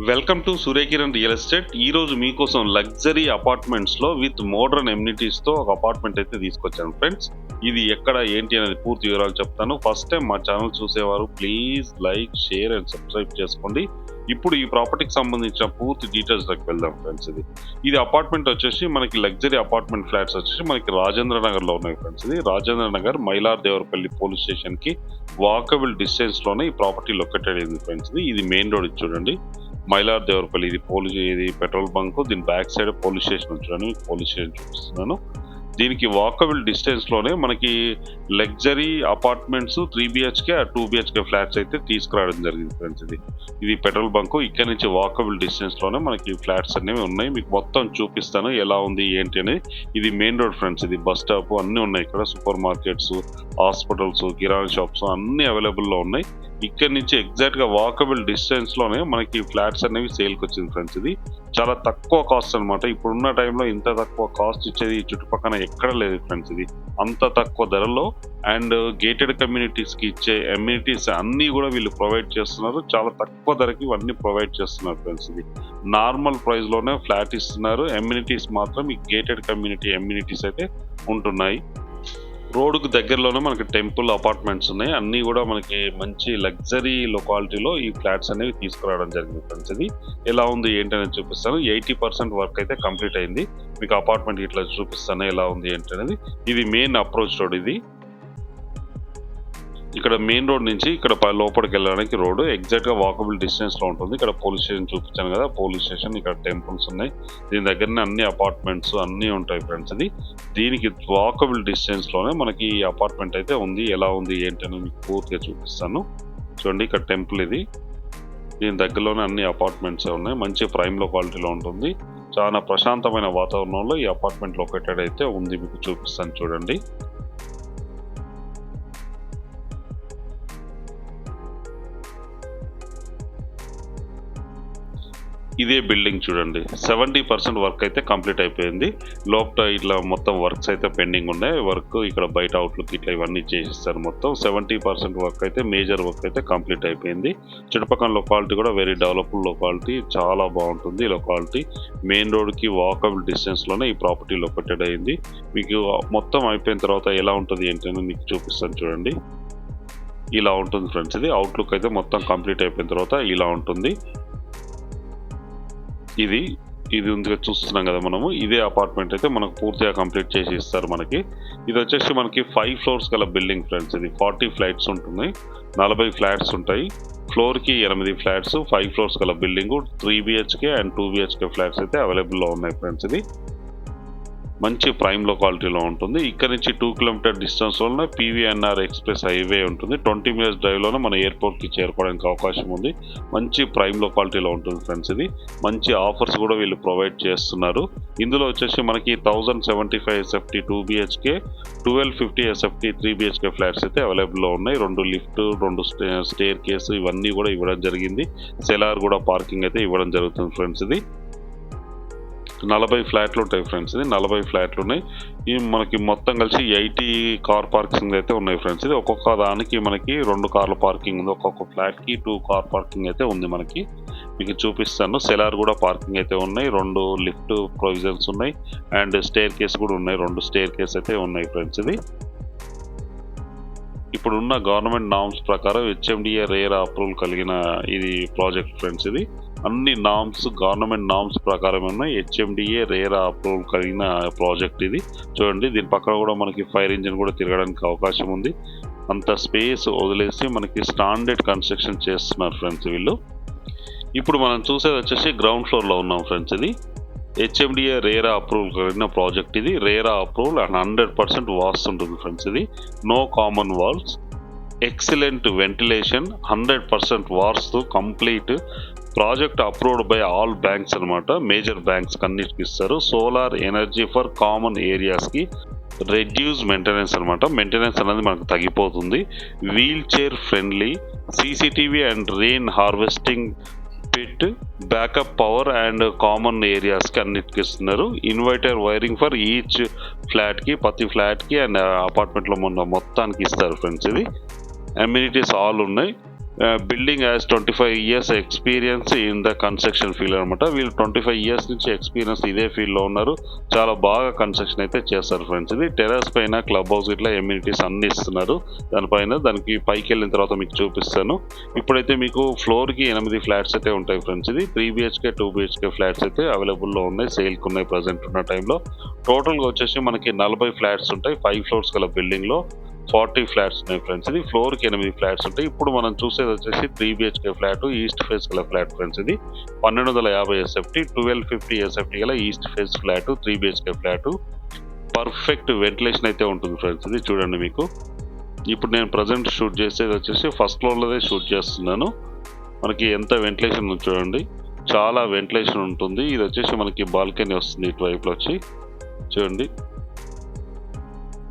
Welcome to Surya Kiran real estate. ఈ రోజు మీకోసం లగ్జరీ అపార్ట్మెంట్స్ లో విత్ మోడర్న్ ఎమ్యూనిటీస్ తో ఒక అపార్ట్మెంట్ అయితే తీసుకొచ్చాను ఫ్రెండ్స్. ఇది ఎక్కడ ఏంటి అనేది పూర్తి వివరాలు చెప్తాను. ఫస్ట్ టైం మా ఛానల్ చూసేవారు please like, share and subscribe చేసుకోండి. ఇప్పుడు ఈ ప్రాపర్టీకి సంబంధించిన పూర్తి డీటెయిల్స్ లోకి వెళ్దాం ఫ్రెండ్స్. ఇది అపార్ట్మెంట్ వచ్చేసి మనకి లగ్జరీ అపార్ట్మెంట్ ఫ్లాట్స్ వచ్చేసి మనకి రాజేంద్ర నగర్ లో ఉన్నాయి ఫ్రెండ్స్. ఇది రాజేంద్ర నగర్ మైలార్ దేవరపల్లి పోలీస్ స్టేషన్ కి వాకబుల్ డిస్టెన్స్ లోనే ఈ ప్రాపర్టీ లొకేటెడ్ అయింది ఫ్రెండ్స్. ఇది మెయిన్ రోడ్ చూడండి, మైలార్ దేవరపల్లి. ఇది పెట్రోల్ బంక్, దీని బ్యాక్ సైడ్ పోలీస్ స్టేషన్ చూడండి. పోలీస్ స్టేషన్ చూపిస్తున్నాను. దీనికి వాకబుల్ డిస్టెన్స్ లోనే మనకి luxury apartments 3 BHK 2 BHK flats అయితే తీసుకురావడం జరిగింది ఫ్రెండ్స్. ఇది పెట్రోల్ బంక్. ఇక్కడ నుంచి వాకబుల్ డిస్టెన్స్ లోనే మనకి ఫ్లాట్స్ అనేవి ఉన్నాయి. మీకు మొత్తం చూపిస్తాను ఎలా ఉంది ఏంటి అనేది. ఇది మెయిన్ రోడ్ ఫ్రెండ్స్. ఇది బస్ స్టాప్ అన్ని ఉన్నాయి ఇక్కడ. సూపర్ మార్కెట్స్, హాస్పిటల్స్, కిరాణా షాప్స్ అన్ని అవైలబుల్ లో ఉన్నాయి. ఇక్కడ నుంచి ఎగ్జాక్ట్ గా వాకబుల్ డిస్టెన్స్ లోనే మనకి ఫ్లాట్స్ అనేవి సేల్కి వచ్చింది ఫ్రెండ్స్. ఇది చాలా తక్కువ కాస్ట్ అనమాట. ఇప్పుడున్న టైంలో ఇంత తక్కువ కాస్ట్ ఇచ్చేది చుట్టుపక్కల ఎక్కడ లేదు ఫ్రెండ్స్. ఇది అంత తక్కువ ధరలో అండ్ గేటెడ్ కమ్యూనిటీస్ కి ఇచ్చే ఎమ్యూనిటీస్ అన్ని కూడా వీళ్ళు ప్రొవైడ్ చేస్తున్నారు. చాలా తక్కువ ధరకి ఇవన్నీ ప్రొవైడ్ చేస్తున్నారు ఫ్రెండ్స్. ఇది నార్మల్ ప్రైస్ లోనే ఫ్లాట్ ఇస్తున్నారు. ఎమ్యూనిటీస్ మాత్రం ఈ గేటెడ్ కమ్యూనిటీ ఎమ్యూనిటీస్ అయితే ఉంటున్నాయి. రోడ్డుకు దగ్గరలోనే మనకి టెంపుల్ అపార్ట్మెంట్స్ ఉన్నాయి. అన్నీ కూడా మనకి మంచి లగ్జరీ లొకాలిటీలో ఈ ఫ్లాట్స్ అనేవి తీసుకురావడం జరిగింది ఫ్రెండ్స్. ఇది ఎలా ఉంది ఏంటి అనేది చూపిస్తాను. 80% వర్క్ అయితే కంప్లీట్ అయింది. మీకు అపార్ట్మెంట్ ఇట్లా చూపిస్తాను ఎలా ఉంది ఏంటి అనేది. ఇది మెయిన్ అప్రోచ్ రోడ్. ఇది ఇక్కడ మెయిన్ రోడ్ నుంచి ఇక్కడ లోపలికి వెళ్ళడానికి రోడ్ ఎగ్జాక్ట్ గా వాకబుల్ డిస్టెన్స్ లో ఉంటుంది. ఇక్కడ పోలీస్ స్టేషన్ చూపించాను కదా, పోలీస్ స్టేషన్. ఇక్కడ టెంపుల్స్ ఉన్నాయి. దీని దగ్గరనే అన్ని అపార్ట్మెంట్స్ అన్ని ఉంటాయి ఫ్రెండ్స్. దీనికి వాకబుల్ డిస్టెన్స్ లోనే మనకి ఈ అపార్ట్మెంట్ అయితే ఉంది. ఎలా ఉంది ఏంటి అని మీకు పూర్తిగా చూపిస్తాను. చూడండి, ఇక్కడ టెంపుల్ ఇది. దీని దగ్గరలోనే అన్ని అపార్ట్మెంట్స్ ఉన్నాయి. మంచి ప్రైమ్ లొకాలిటీలో ఉంటుంది. చాలా ప్రశాంతమైన వాతావరణంలో ఈ అపార్ట్మెంట్ లొకేటెడ్ అయితే ఉంది. మీకు చూపిస్తాను చూడండి. ఇదే బిల్డింగ్ చూడండి. 70% వర్క్ అయితే కంప్లీట్ అయిపోయింది. లోపల ఇట్లా మొత్తం వర్క్స్ అయితే పెండింగ్ ఉన్నాయి. వర్క్ ఇక్కడ బయట అవుట్లుక్ ఇట్లా ఇవన్నీ చేసిస్తారు. మొత్తం 70% వర్క్ అయితే మేజర్ వర్క్ అయితే కంప్లీట్ అయిపోయింది. చుట్టుపక్కల లొకాలిటీ కూడా వెరీ డెవలప్డ్ లొకాలిటీ, చాలా బాగుంటుంది ఈ లొకాలిటీ. మెయిన్ రోడ్కి వాకబుల్ డిస్టెన్స్లోనే ఈ ప్రాపర్టీ లొకేటెడ్ అయింది. మీకు మొత్తం అయిపోయిన తర్వాత ఎలా ఉంటుంది ఏంటని మీకు చూపిస్తాను చూడండి. ఇలా ఉంటుంది ఫ్రెండ్స్. ఇది అవుట్లుక్ అయితే మొత్తం కంప్లీట్ అయిపోయిన తర్వాత ఇలా ఉంటుంది. ఇది ఉందిగా చూస్తున్నాం కదా మనము. ఇదే అపార్ట్మెంట్ అయితే మనకు పూర్తిగా కంప్లీట్ చేసి ఇస్తారు మనకి. ఇది వచ్చేసి మనకి 5 floors గల బిల్డింగ్ ఫ్రెండ్స్. ఇది 40 ఫ్లాట్స్ ఉంటుంది. 40 ఫ్లాట్స్ ఉంటాయి. ఫ్లోర్కి 8 ఫ్లాట్స్, 5 floors గల building. 3 BHK and 2 BHK flats అయితే అవైలబుల్లో ఉన్నాయి ఫ్రెండ్స్. ఇది మంచి ప్రైమ్ లొకాలిటీలో ఉంటుంది. ఇక్కడ నుంచి 2 km డిస్టెన్స్ వల్ల PVNR ఎక్స్ప్రెస్ హైవే ఉంటుంది. 20 minutes డ్రైవ్లోనే మన ఎయిర్పోర్ట్కి చేరుకోవడానికి అవకాశం ఉంది. మంచి ప్రైమ్ లొకాలిటీలో ఉంటుంది ఫ్రెండ్స్. ఇది మంచి ఆఫర్స్ కూడా వీళ్ళు ప్రొవైడ్ చేస్తున్నారు. ఇందులో వచ్చేసి మనకి 1075 SFT 2 BHK, 1250 SFT 3 BHK flats అయితే అవైలబుల్లో ఉన్నాయి. 2 లిఫ్ట్, 2 స్టేర్ కేసు ఇవన్నీ కూడా ఇవ్వడం జరిగింది. సెలార్ కూడా పార్కింగ్ అయితే ఇవ్వడం జరుగుతుంది ఫ్రెండ్స్. ఇది 40 ఫ్లాట్లు ఉంటాయి ఫ్రెండ్స్. ఇది 40 ఫ్లాట్లు ఉన్నాయి. ఇవి మనకి మొత్తం కలిసి 80 కార్ పార్కింగ్ అయితే ఉన్నాయి ఫ్రెండ్స్. ఇది ఒక్కొక్క దానికి మనకి 2 కార్ల పార్కింగ్ ఉంది. ఒక్కొక్క ఫ్లాట్కి 2 కార్ పార్కింగ్ అయితే ఉంది మనకి. మీకు చూపిస్తాను. సెలార్ కూడా పార్కింగ్ అయితే ఉన్నాయి. 2 లిఫ్ట్ ప్రొవిజన్స్ ఉన్నాయి అండ్ స్టేర్ కేస్ కూడా ఉన్నాయి. 2 స్టేర్ కేస్ అయితే ఉన్నాయి ఫ్రెండ్స్. ఇది ఇప్పుడున్న గవర్నమెంట్ నామ్స్ ప్రకారం HMDA రేర్ అప్రూవల్ కలిగిన ఇది ప్రాజెక్ట్ ఫ్రెండ్స్. ఇది అన్ని నామ్స్ గవర్నమెంట్ నామ్స్ ప్రకారం ఉన్నాయి. HMDA రేర్ అప్రూవల్ కలిగిన ప్రాజెక్ట్ ఇది. చూడండి, దీని పక్కన కూడా మనకి ఫైర్ ఇంజిన్ కూడా తిరగడానికి అవకాశం ఉంది. అంత స్పేస్ వదిలేసి మనకి స్టాండర్డ్ కన్స్ట్రక్షన్ చేస్తున్నారు ఫ్రెండ్స్ వీళ్ళు. ఇప్పుడు మనం చూసేది వచ్చేసి గ్రౌండ్ ఫ్లోర్లో ఉన్నాం ఫ్రెండ్స్. ఇది HMDA రేరా అప్రూవల్ కలిగిన ప్రాజెక్ట్. ఇది రేరా అప్రూవల్ అండ్ 100% వాస్తు ఉంటుంది ఫ్రెండ్స్. ఇది no common walls, excellent ventilation, 100% vastu, complete project approved by all banks అనమాట. మేజర్ బ్యాంక్స్ అన్నిటికి ఇస్తారు. సోలార్ ఎనర్జీ ఫర్ కామన్ ఏరియాస్కి, రెడ్యూస్ మెయింటెనెన్స్ అనమాట. మెయింటెనెన్స్ అనేది మనకు తగ్గిపోతుంది. Wheelchair friendly, CCTV and rain harvesting pit, backup power and common ఏరియాస్కి అన్నిటికి ఇస్తున్నారు. ఇన్వర్టర్ వైరింగ్ ఫర్ ఈచ్ ఫ్లాట్కి, ప్రతి ఫ్లాట్కి అండ్ అపార్ట్మెంట్లో మొత్తానికి ఇస్తారు ఫ్రెండ్స్. ఇది అమ్యూనిటీస్ ఆల్ ఉన్నాయి. Building as 25 years experience in the construction field అనమాట. వీళ్ళు 25 years నుంచి ఎక్స్పీరియన్స్ ఇదే ఫీల్డ్లో ఉన్నారు. చాలా బాగా కన్స్ట్రక్షన్ అయితే చేస్తారు ఫ్రెండ్స్. ఇది టెర్రస్ పైన క్లబ్ హౌస్ ఇట్లా ఎమ్యూనిటీస్ అన్ని ఇస్తున్నారు. దానికి పైకి వెళ్ళిన తర్వాత మీకు చూపిస్తాను. ఇప్పుడైతే మీకు ఫ్లోర్కి 8 ఫ్లాట్స్ అయితే ఉంటాయి ఫ్రెండ్స్. ఇది 3 BHK 2 BHK ఫ్లాట్స్ అయితే అవైలబుల్లో ఉన్నాయి, సేల్కి ఉన్నాయి ప్రజెంట్ ఉన్న టైంలో. టోటల్గా వచ్చేసి మనకి 40 ఫ్లాట్స్ ఉంటాయి. 5 floors గల బిల్డింగ్లో 40 ఫ్లాట్స్ ఉన్నాయి ఫ్రెండ్స్. ఇది ఫ్లోర్కి 8 ఫ్లాట్స్ ఉంటాయి. ఇప్పుడు మనం చూసేది వచ్చేసి 3 BHK ఫ్లాట్, ఈస్ట్ ఫేస్ గల ఫ్లాట్ ఫ్రెండ్స్. ఇది 1250 SFT 1250 SFT గల east face flat, 3 BHK flat. Perfect ventilation అయితే ఉంటుంది ఫ్రెండ్స్. ఇది చూడండి మీకు. ఇప్పుడు నేను ప్రజెంట్ షూట్ చేసేది వచ్చేసి ఫస్ట్ ఫ్లోర్లోనే షూట్ చేస్తున్నాను. మనకి ఎంత వెంటిలేషన్ ఉంది చూడండి, చాలా వెంటిలేషన్ ఉంటుంది. ఇది వచ్చేసి మనకి బాల్కనీ వస్తుంది, ఇటువైపులో వచ్చి చూడండి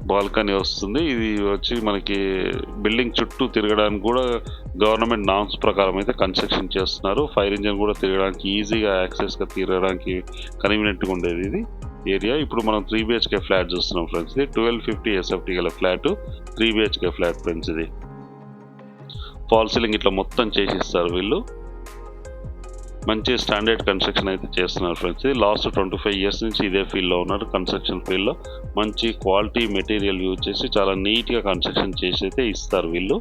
బాల్కనీ వస్తుంది. ఇది వచ్చి మనకి బిల్డింగ్ చుట్టూ తిరగడానికి కూడా గవర్నమెంట్ నామ్స్ ప్రకారం అయితే కన్స్ట్రక్షన్ చేస్తున్నారు. ఫైర్ ఇంజిన్ కూడా తిరగడానికి ఈజీగా యాక్సెస్గా తిరగడానికి కన్వీనియంట్గా ఉండేది ఇది ఏరియా. ఇప్పుడు మనం 3 BHK ఫ్లాట్ చూస్తున్నాం ఫ్రెండ్స్. ఇది 1250 SFT గల ఫ్లాట్, 3 BHK ఫ్లాట్ ఫ్రెండ్స్. ఇది ఫాల్ సీలింగ్ ఇట్లా మొత్తం చేసిస్తారు వీళ్ళు. మంచి స్టాండర్డ్ కన్స్ట్రక్షన్ అయితే చేస్తున్నారు ఫ్రెండ్స్. లాస్ట్ 25 years నుంచి ఇదే ఫీల్డ్లో ఉన్నారు, కన్స్ట్రక్షన్ ఫీల్డ్లో. మంచి క్వాలిటీ మెటీరియల్ యూజ్ చేసి చాలా నీట్గా కన్స్ట్రక్షన్ చేసి అయితే ఇస్తారు వీళ్ళు.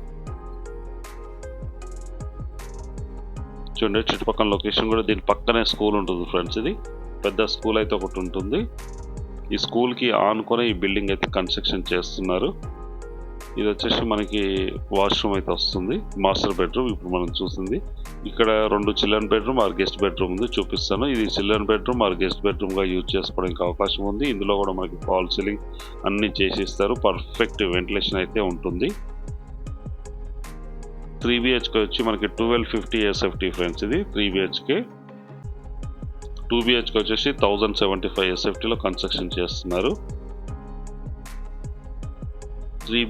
చూడండి చుట్టుపక్కల లొకేషన్ కూడా, దీని పక్కనే స్కూల్ ఉంటుంది ఫ్రెండ్స్. ఇది పెద్ద స్కూల్ అయితే ఒకటి ఉంటుంది. ఈ స్కూల్కి ఆనుకొని ఈ బిల్డింగ్ అయితే కన్స్ట్రక్షన్ చేస్తున్నారు. ఇది వచ్చేసి మనకి వాష్రూమ్ అయితే వస్తుంది, మాస్టర్ బెడ్రూమ్. ఇప్పుడు మనం చూసింది ఇక్కడ 2 children bedroom or guest bedroom ఉంది, చూపిస్తాను. ఇది చిల్డ్రన్ బెడ్రూమ్ ఆర్ గెస్ట్ బెడ్రూమ్గా యూజ్ చేసుకోవడానికి అవకాశం ఉంది. ఇందులో కూడా మనకి ఫాల్ సీలింగ్ అన్ని చేసిస్తారు. పర్ఫెక్ట్ వెంటిలేషన్ అయితే ఉంటుంది. 3 BHK వచ్చి మనకి 1250 SFT ఫ్రెండ్స్. ఇది 3 BHK. 2 BHK వచ్చేసి 1075 SFTలో కన్స్ట్రక్షన్ చేస్తున్నారు. 2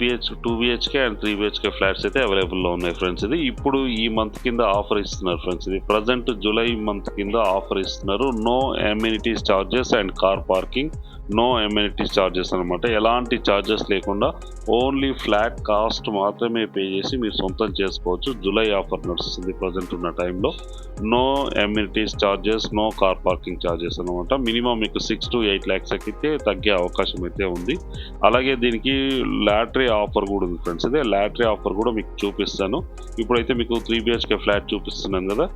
BHK అండ్ 3 BHK ఫ్లాట్స్ అయితే అవైలబుల్లో ఉన్నాయి ఫ్రెండ్స్. ఇది ఇప్పుడు ఈ మంత్ కింద ఆఫర్ ఇస్తున్నారు ఫ్రెండ్స్. ఇది ప్రజెంట్ జూలై మంత్ కింద ఆఫర్ ఇస్తున్నారు. No amenities charges and car parking, no amenities charges అనమాట. ఎలాంటి చార్జెస్ లేకుండా ఓన్లీ ఫ్లాట్ కాస్ట్ మాత్రమే పే చేసి మీరు సొంతం చేసుకోవచ్చు. జూలై ఆఫర్ నడుస్తుంది ప్రజెంట్ ఉన్న టైంలో. No amenities charges, no car parking charges అనమాట. మినిమం మీకు 6 to 8 lakhs అయితే తగ్గే అవకాశం అయితే ఉంది. అలాగే దీనికి లాటరీ ఆఫర్ కూడా ఉంది ఫ్రెండ్స్. ఇదే లాటరీ ఆఫర్ కూడా మీకు చూపిస్తాను. ఇప్పుడైతే మీకు 3 BHK ఫ్లాట్ చూపిస్తున్నాను కదా,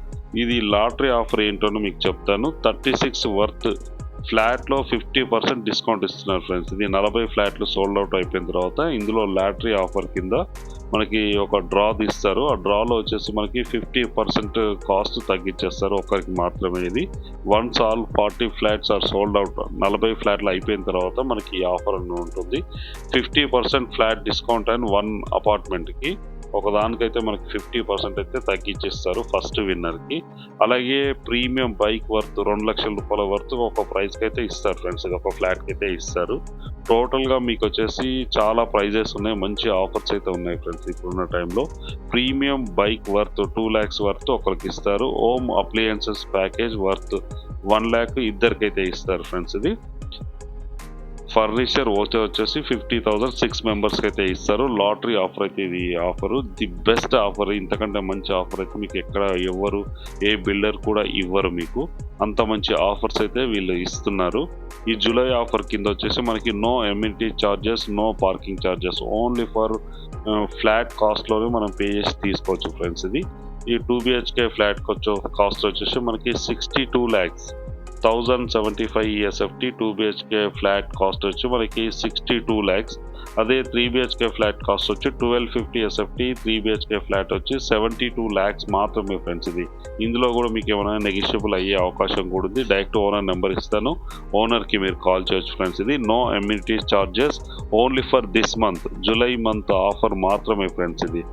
ఇది లాటరీ ఆఫర్ ఏంటో మీకు చెప్తాను. 36 వర్త్ ఫ్లాట్లో 50% డిస్కౌంట్ ఇస్తున్నారు ఫ్రెండ్స్. ఇది 40 ఫ్లాట్లు సోల్డ్ అవుట్ అయిపోయిన తర్వాత ఇందులో లాటరీ ఆఫర్ కింద మనకి ఒక డ్రా తీస్తారు. ఆ డ్రాలో వచ్చేసి మనకి 50% కాస్ట్ తగ్గించేస్తారు ఒకరికి మాత్రమే. ఇది once all 40 flats are sold out, 40 ఫ్లాట్లు అయిపోయిన తర్వాత మనకి ఈ ఆఫర్ ఉంటుంది. 50% ఫ్లాట్ డిస్కౌంట్ అండ్ 1 అపార్ట్మెంట్కి ఒకదానికైతే మనకి 50% అయితే తగ్గించేస్తారు ఫస్ట్ విన్నర్కి. అలాగే ప్రీమియం బైక్ వర్త్ 2 లక్షల రూపాయల వర్త్ ఒక ప్రైస్కి అయితే ఇస్తారు ఫ్రెండ్స్. ఇది ఒక ఫ్లాట్కి అయితే ఇస్తారు. టోటల్గా మీకు వచ్చేసి చాలా ప్రైజెస్ ఉన్నాయి, మంచి ఆఫర్స్ అయితే ఉన్నాయి ఫ్రెండ్స్ ఇప్పుడున్న టైంలో. Premium bike worth 2 lakhs worth ఒకరికి ఇస్తారు. Home appliances package worth 1 lakh ఇద్దరికైతే ఇస్తారు ఫ్రెండ్స్. ఇది ఫర్నిచర్ వచ్చేసి 50,000 6 మెంబర్స్కి అయితే ఇస్తారు. లాటరీ ఆఫర్ అయితే ఇది ఆఫర్ ది బెస్ట్ ఆఫర్. ఇంతకంటే మంచి ఆఫర్ అయితే మీకు ఎక్కడ ఎవ్వరు, ఏ బిల్డర్ కూడా ఇవ్వరు మీకు. అంత మంచి ఆఫర్స్ అయితే వీళ్ళు ఇస్తున్నారు. ఈ జూలై ఆఫర్ కింద వచ్చేసి మనకి no amenity charges, no parking charges, only for flat కాస్ట్లోనే మనం పే చేసి తీసుకోవచ్చు ఫ్రెండ్స్. ఇది ఈ 2 BHK ఫ్లాట్ కాస్ట్ వచ్చేసి మనకి 62 lakhs 1075 SFT 2 BHK flat cost వచ్చి మనకి 62 lakhs. అదే 3 BHK ఫ్లాట్ కాస్ట్ వచ్చి 1250 SFT 3 BHK ఫ్లాట్ వచ్చి 72 lakhs మాత్రమే ఫ్రెండ్స్. ఇది ఇందులో కూడా మీకు ఏమైనా నెగిషియబుల్ అయ్యే అవకాశం కూడా ఉంది. డైరెక్ట్ ఓనర్ నెంబర్ ఇస్తాను, ఓనర్కి మీరు కాల్ చేయొచ్చు ఫ్రెండ్స్. ఇది no amenities charges only for this month, July month offer మాత్రమే ఫ్రెండ్స్. ఇది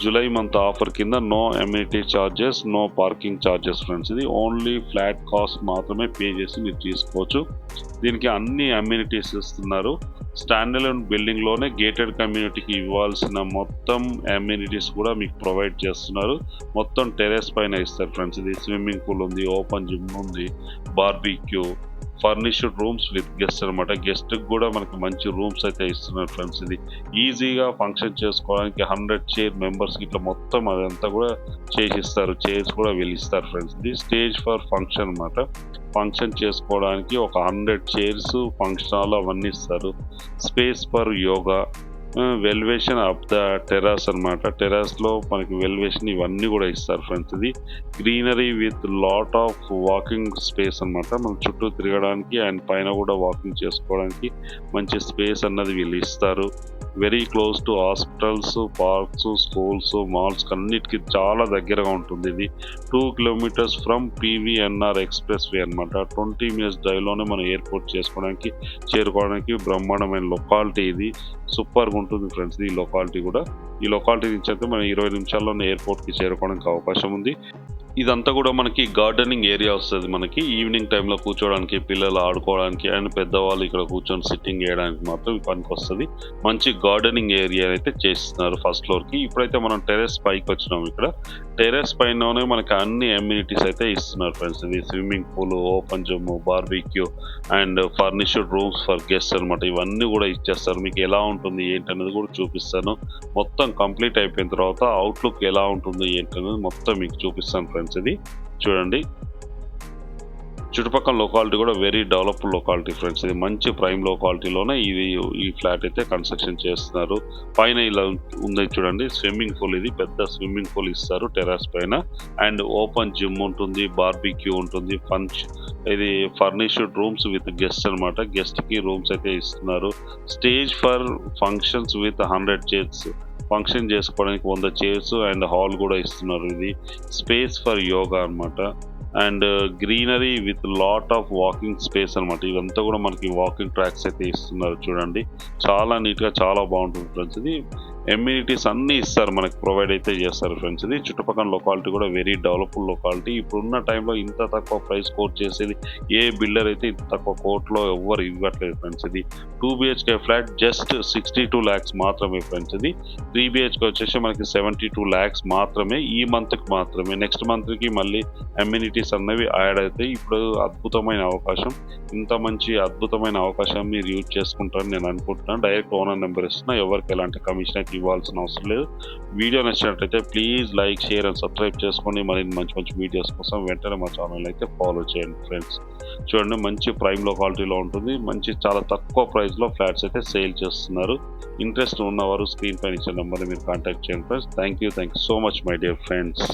జూలై మంత్ ఆఫర్ కింద no amenity charges, no parking charges friends. ఇది ఓన్లీ ఫ్లాట్ కాస్ట్ మాత్రమే పే చేసి మీరు తీసుకోవచ్చు. దీనికి అన్ని అమ్యూనిటీస్ ఇస్తున్నారు. స్టాండర్డ్ బిల్డింగ్లోనే గేటెడ్ కమ్యూనిటీకి ఇవ్వాల్సిన మొత్తం అమ్యూనిటీస్ కూడా మీకు ప్రొవైడ్ చేస్తున్నారు. మొత్తం టెరెస్ పైన ఇస్తారు ఫ్రెండ్స్. ఇది స్విమ్మింగ్ పూల్ ఉంది, ఓపెన్ జిమ్ ఉంది, barbecue, furnished rooms with guest అనమాట. గెస్ట్ కూడా మనకి మంచి రూమ్స్ అయితే ఇస్తున్నారు ఫ్రెండ్స్. ఇది ఈజీగా ఫంక్షన్ చేసుకోవడానికి 100 చైర్ మెంబర్స్ ఇట్లా మొత్తం అదంతా కూడా చేసిస్తారు. చైర్స్ కూడా వీళ్ళు ఇస్తారు ఫ్రెండ్స్. ఇది స్టేజ్ ఫర్ ఫంక్షన్ అనమాట. ఫంక్షన్ చేసుకోవడానికి ఒక 100 చైర్స్, ఫంక్షన్ హాల్ అవన్నీ ఇస్తారు. Space for yoga, elevation of the terrace అనమాట. టెరాస్ లో మనకి వెల్వేషన్ ఇవన్నీ కూడా ఇస్తారు ఫ్రెండ్స్. ఇది greenery with lot of walking space అనమాట. మనం చుట్టూ తిరగడానికి అండ్ పైన కూడా వాకింగ్ చేసుకోవడానికి మంచి స్పేస్ అన్నది వీళ్ళు ఇస్తారు. Very close to hospitals, parks, schools, malls అన్నిటికీ చాలా దగ్గరగా ఉంటుంది. ఇది 2 kilometres from PVNR express way అనమాట. 20 మినిట్స్ డ్రైవ్ లోనే మనం ఎయిర్పోర్ట్ చేరుకోవడానికి బ్రహ్మాండమైన లొకాలిటీ ఇది. సూపర్గా ఉంటుంది ఫ్రెండ్స్ ఈ లొకాలిటీ కూడా. ఈ లొకాలిటీ నుంచి అయితే మనం 20 నిమిషాల్లోనే ఎయిర్పోర్ట్ కి చేరుకోవడానికి అవకాశం ఉంది. ఇదంతా కూడా మనకి గార్డెనింగ్ ఏరియా వస్తుంది. మనకి ఈవినింగ్ టైంలో కూర్చోవడానికి, పిల్లలు ఆడుకోవడానికి అండ్ పెద్దవాళ్ళు ఇక్కడ కూర్చొని సిట్టింగ్ చేయడానికి మాత్రం పనికి వస్తుంది. మంచి గార్డెనింగ్ ఏరియా అయితే చేస్తున్నారు ఫస్ట్ ఫ్లోర్ కి. ఇప్పుడైతే మనం టెర్రస్ పైకి వచ్చినాం. ఇక్కడ టెర్రస్ పైననే మనకి అన్ని అమ్యూనిటీస్ అయితే ఇస్తున్నారు ఫ్రెండ్స్. ఇది swimming pool, open gym, barbecue and furnished rooms for guest అనమాట. ఇవన్నీ కూడా ఇచ్చేస్తారు. మీకు ఎలా ఉంటుంది ఏంటనేది కూడా చూపిస్తాను. మొత్తం కంప్లీట్ అయిపోయిన తర్వాత అవుట్లుక్ ఎలా ఉంటుంది ఏంటనేది మొత్తం మీకు చూపిస్తాను ఫ్రెండ్స్. ఇది చూడండి. చుట్టుపక్కల లొకాలిటీ కూడా వెరీ డెవలప్డ్ లొకాలిటీ ఫ్రెండ్స్. ఇది మంచి ప్రైమ్ లొకాలిటీలోనే ఈ ఫ్లాట్ అయితే కన్స్ట్రక్షన్ చేస్తున్నారు. పైన ఇలా ఉంది చూడండి, స్విమ్మింగ్ పూల్. ఇది పెద్ద స్విమ్మింగ్ పూల్ ఇస్తారు టెర్రస్ పైన. అండ్ ఓపెన్ జిమ్ ఉంటుంది, బార్బిక్యూ ఉంటుంది, ఇది ఫర్నిష్డ్ రూమ్స్ విత్ గెస్ట్ అనమాట. గెస్ట్ కి రూమ్స్ అయితే ఇస్తున్నారు. Stage for functions with 100 chairs. Function చేసుకోవడానికి 100 చైర్స్ అండ్ హాల్ కూడా ఇస్తున్నారు. ఇది స్పేస్ ఫర్ యోగా అనమాట. And greenery with lot of walking space అనమాట. ఇదంతా కూడా మనకి వాకింగ్ ట్రాక్స్ అయితే ఇస్తున్నారు చూడండి. చాలా నీట్ గా చాలా బాగుంటుంది ఫ్రెండ్స్. ఇది ఎమ్యూనిటీస్ అన్ని ఇస్తారు, మనకి ప్రొవైడ్ అయితే చేస్తారు ఫ్రెండ్స్. ఇది చుట్టుపక్కల లొకాలిటీ కూడా వెరీ డెవలప్డ్ లొకాలిటీ. ఇప్పుడున్న టైంలో ఇంత తక్కువ ప్రైస్ కోట్ చేసేది ఏ బిల్డర్ అయితే ఇంత తక్కువ కోట్లో ఎవ్వరు ఇవ్వట్లేదు ఫ్రెండ్స్. ఇది 2 BHK ఫ్లాట్ జస్ట్ 62 lakhs మాత్రమే ఫ్రెండ్స్. ఇది 3 BHK వచ్చేసి మనకి 72 lakhs మాత్రమే. ఈ మంత్ కి మాత్రమే. నెక్స్ట్ మంత్ కి మళ్ళీ అమ్యూనిటీస్ అన్నవి యాడ్ అవుతాయి. ఇప్పుడు అద్భుతమైన అవకాశం, ఇంత మంచి అద్భుతమైన అవకాశం మీరు యూజ్ చేసుకుంటారని నేను అనుకుంటున్నాను. డైరెక్ట్ ఓనర్ నెంబర్ ఇస్తున్నా. ఎవరికి ఎలాంటి కమిషన్ అయితే ఇవ్వాల్సిన అవసరం లేదు. వీడియో నచ్చినట్లయితే please like, share and subscribe చేసుకోండి. మరిన్ని మంచి మంచి వీడియోస్ కోసం వెంటనే మా ఛానల్ అయితే ఫాలో చేయండి ఫ్రెండ్స్. చూడండి, మంచి ప్రైమ్ లొకాలిటీలో ఉంటుంది. మంచి చాలా తక్కువ ప్రైస్ లో ఫ్లాట్స్ అయితే సేల్ చేస్తున్నారు. ఇంట్రెస్ట్ ఉన్నవారు స్క్రీన్ పైన ఇచ్చే నెంబర్ని మీరు కాంటాక్ట్ చేయండి friends. Thank you so much my dear friends.